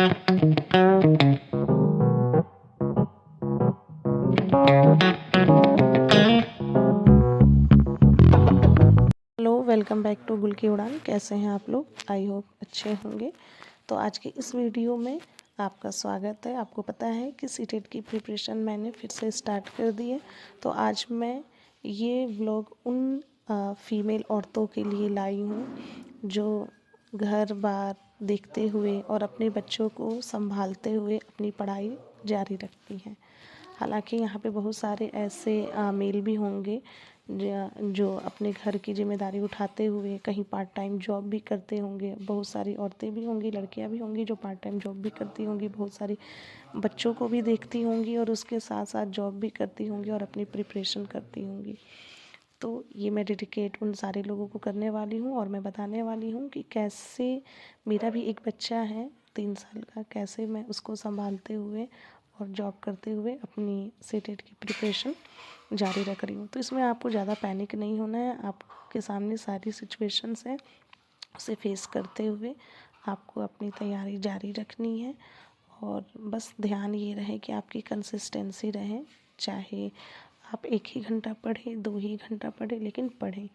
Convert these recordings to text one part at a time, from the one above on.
Hello, welcome back to गुल की उड़ान। कैसे हैं आप लोग? आई होप अच्छे होंगे। तो आज के इस वीडियो में आपका स्वागत है। आपको पता है कि सीटेट की प्रिपरेशन मैंने फिर से स्टार्ट कर दी है। तो आज मैं ये व्लॉग उन फीमेल औरतों के लिए लाई हूँ जो घर बार देखते हुए और अपने बच्चों को संभालते हुए अपनी पढ़ाई जारी रखती हैं। हालांकि यहाँ पे बहुत सारे ऐसे मेल भी होंगे जो अपने घर की जिम्मेदारी उठाते हुए कहीं पार्ट टाइम जॉब भी करते होंगे। बहुत सारी औरतें भी होंगी, लड़कियां भी होंगी जो पार्ट टाइम जॉब भी करती होंगी, बहुत सारी बच्चों को भी देखती होंगी और उसके साथ साथ जॉब भी करती होंगी और अपनी प्रिपरेशन करती होंगी। तो ये मैं डेडिकेट उन सारे लोगों को करने वाली हूँ और मैं बताने वाली हूँ कि कैसे मेरा भी एक बच्चा है 3 साल का, कैसे मैं उसको संभालते हुए और जॉब करते हुए अपनी सीटेट की प्रिपरेशन जारी रख रही हूँ। तो इसमें आपको ज़्यादा पैनिक नहीं होना है। आपके सामने सारी सिचुएशंस हैं, उसे फेस करते हुए आपको अपनी तैयारी जारी रखनी है। और बस ध्यान ये रहे कि आपकी कंसिस्टेंसी रहे। चाहे आप 1 ही घंटा पढ़ें, 2 ही घंटा पढ़ें, लेकिन पढ़ें।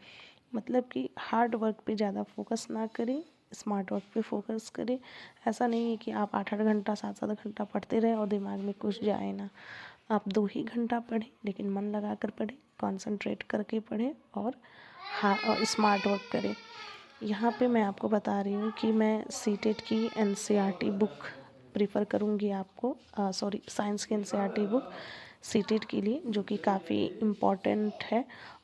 मतलब कि हार्ड वर्क पे ज़्यादा फोकस ना करें, स्मार्ट वर्क पे फोकस करें। ऐसा नहीं है कि आप 8-8 घंटा 7-7 घंटा पढ़ते रहें और दिमाग में कुछ जाए ना। आप 2 ही घंटा पढ़ें, लेकिन मन लगा कर पढ़ें, कॉन्सेंट्रेट करके पढ़ें और और स्मार्ट वर्क करें। यहाँ पे मैं आपको बता रही हूँ कि मैं सीटेट की एनसीईआरटी बुक प्रीफर करूँगी आपको, सॉरी साइंस की एनसीईआरटी बुक सीटेट के लिए, जो कि काफ़ी इम्पॉर्टेंट है।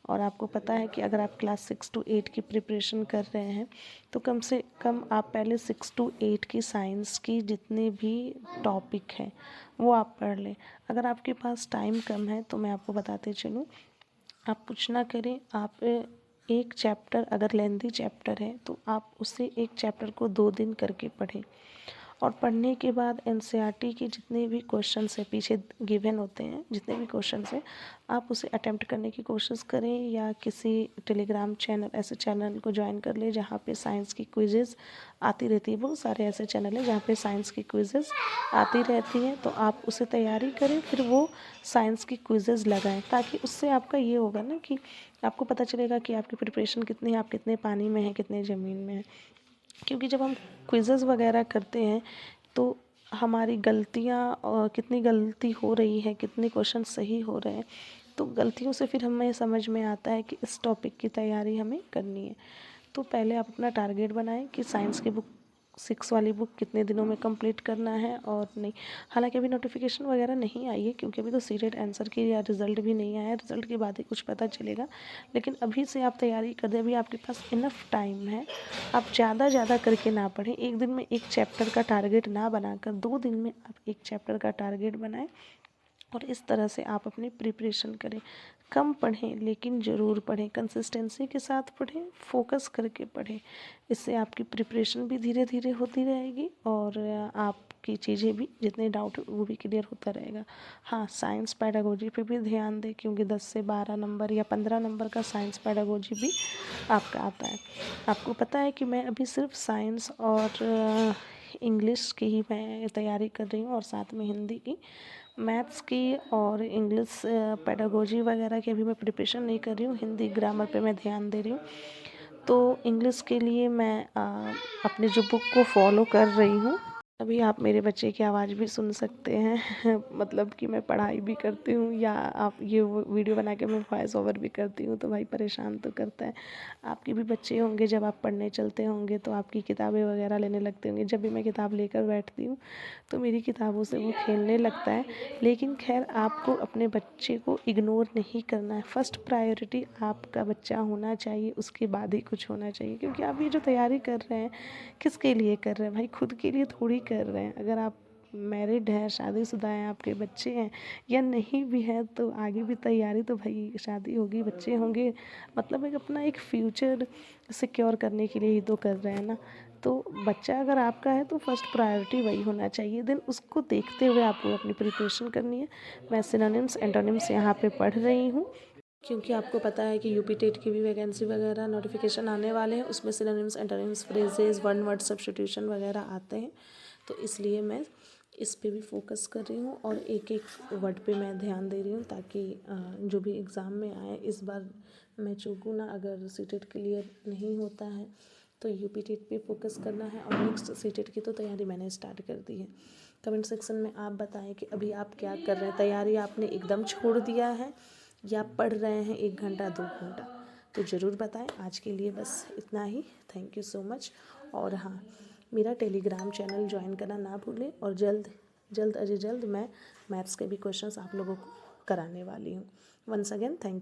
और आपको पता है कि अगर आप क्लास 6 to 8 की प्रिपरेशन कर रहे हैं तो कम से कम आप पहले 6 to 8 की साइंस की जितने भी टॉपिक हैं वो आप पढ़ लें। अगर आपके पास टाइम कम है तो मैं आपको बताते चलूँ, आप कुछ ना करें, आप एक चैप्टर, अगर लेंथी चैप्टर है तो आप उसे एक चैप्टर को 2 दिन करके पढ़ें। और पढ़ने के बाद एनसीईआरटी के जितने भी क्वेश्चंस हैं पीछे गिवन होते हैं, जितने भी क्वेश्चंस हैं आप उसे अटेम्प्ट करने की कोशिश करें, या किसी टेलीग्राम चैनल, ऐसे चैनल को ज्वाइन कर ले जहाँ पे साइंस की क्विजेज़ आती रहती है। बहुत सारे ऐसे चैनल हैं जहाँ पे साइंस की क्विजेज़ आती रहती हैं, तो आप उसे तैयारी करें, फिर वो साइंस की क्विजेज़ लगाएं, ताकि उससे आपका ये होगा ना कि आपको पता चलेगा कि आपकी प्रिपरेशन कितनी है, आप कितने पानी में हैं, कितने ज़मीन में हैं। क्योंकि जब हम क्विज़ेज़ वगैरह करते हैं तो हमारी गलतियाँ, कितनी गलती हो रही है, कितने क्वेश्चन सही हो रहे हैं, तो गलतियों से फिर हमें समझ में आता है कि इस टॉपिक की तैयारी हमें करनी है। तो पहले आप अपना टारगेट बनाएं कि साइंस की बुक 6 वाली बुक कितने दिनों में कंप्लीट करना है और नहीं। हालांकि अभी नोटिफिकेशन वगैरह नहीं आई है, क्योंकि अभी तो सीटेट आंसर की या रिज़ल्ट भी नहीं आया है। रिज़ल्ट के बाद ही कुछ पता चलेगा, लेकिन अभी से आप तैयारी कर दें। अभी आपके पास इनफ टाइम है। आप ज़्यादा करके ना पढ़ें, एक दिन में एक चैप्टर का टारगेट ना बनाकर 2 दिन में आप एक चैप्टर का टारगेट बनाएं और इस तरह से आप अपनी प्रिपरेशन करें। कम पढ़ें लेकिन ज़रूर पढ़ें, कंसिस्टेंसी के साथ पढ़ें, फोकस करके पढ़ें। इससे आपकी प्रिपरेशन भी धीरे धीरे होती रहेगी और आपकी चीज़ें भी, जितने डाउट वो भी क्लियर होता रहेगा। हाँ, साइंस पेडागोजी पे भी ध्यान दें, क्योंकि 10 से 12 नंबर या 15 नंबर का साइंस पेडागोजी भी आपका आता है। आपको पता है कि मैं अभी सिर्फ साइंस और इंग्लिश की ही मैं तैयारी कर रही हूँ और साथ में हिंदी की। मैथ्स की और इंग्लिश पेडागोजी वगैरह की अभी मैं प्रिपरेशन नहीं कर रही हूँ। हिंदी ग्रामर पे मैं ध्यान दे रही हूँ। तो इंग्लिश के लिए मैं अपने जो बुक को फॉलो कर रही हूँ। अभी आप मेरे बच्चे की आवाज़ भी सुन सकते हैं मतलब कि मैं पढ़ाई भी करती हूँ या आप ये वीडियो बना के मैं वॉइस ओवर भी करती हूँ, तो भाई परेशान तो करता है। आपके भी बच्चे होंगे, जब आप पढ़ने चलते होंगे तो आपकी किताबें वगैरह लेने लगते होंगे। जब भी मैं किताब लेकर बैठती हूँ तो मेरी किताबों से वो खेलने लगता है। लेकिन खैर, आपको अपने बच्चे को इग्नोर नहीं करना है। फर्स्ट प्रायोरिटी आपका बच्चा होना चाहिए, उसके बाद ही कुछ होना चाहिए। क्योंकि आप ये जो तैयारी कर रहे हैं, किसके लिए कर रहे हैं भाई? खुद के लिए थोड़ी कर रहे हैं। अगर आप मैरिड हैं, शादीशुदा हैं, आपके बच्चे हैं या नहीं भी हैं, तो आगे भी तैयारी तो भाई, शादी होगी, बच्चे होंगे, मतलब एक अपना एक फ्यूचर सिक्योर करने के लिए ही तो कर रहे हैं ना। तो बच्चा अगर आपका है तो फर्स्ट प्रायोरिटी वही होना चाहिए। देन उसको देखते हुए आपको अपनी प्रिपरेशन करनी है। मैं सिनोनिम्स एंटोनिम्स यहाँ पे पढ़ रही हूँ क्योंकि आपको पता है कि यूपी टेट की भी वैकेंसी वगैरह नोटिफिकेशन आने वाले हैं, उसमें synonyms, antonyms, phrases, one word substitution वगैरह आते हैं, तो इसलिए मैं इस पे भी फोकस कर रही हूँ और एक एक वर्ड पे मैं ध्यान दे रही हूँ, ताकि जो भी एग्ज़ाम में आए इस बार मैं चूकूँ ना। अगर सीटेट क्लियर नहीं होता है तो यूपी टेट पे फोकस करना है, और नेक्स्ट सीटेट की तो तैयारी मैंने स्टार्ट कर दी है। कमेंट सेक्शन में आप बताएं कि अभी आप क्या कर रहे हैं, तैयारी आपने एकदम छोड़ दिया है या पढ़ रहे हैं 1 घंटा 2 घंटा, तो ज़रूर बताएं। आज के लिए बस इतना ही। Thank you so much. और हाँ, मेरा टेलीग्राम चैनल ज्वाइन करना ना भूलें, और जल्द अजय जल्द मैं मैथ्स के भी क्वेश्चंस आप लोगों को कराने वाली हूँ। Once again thank you.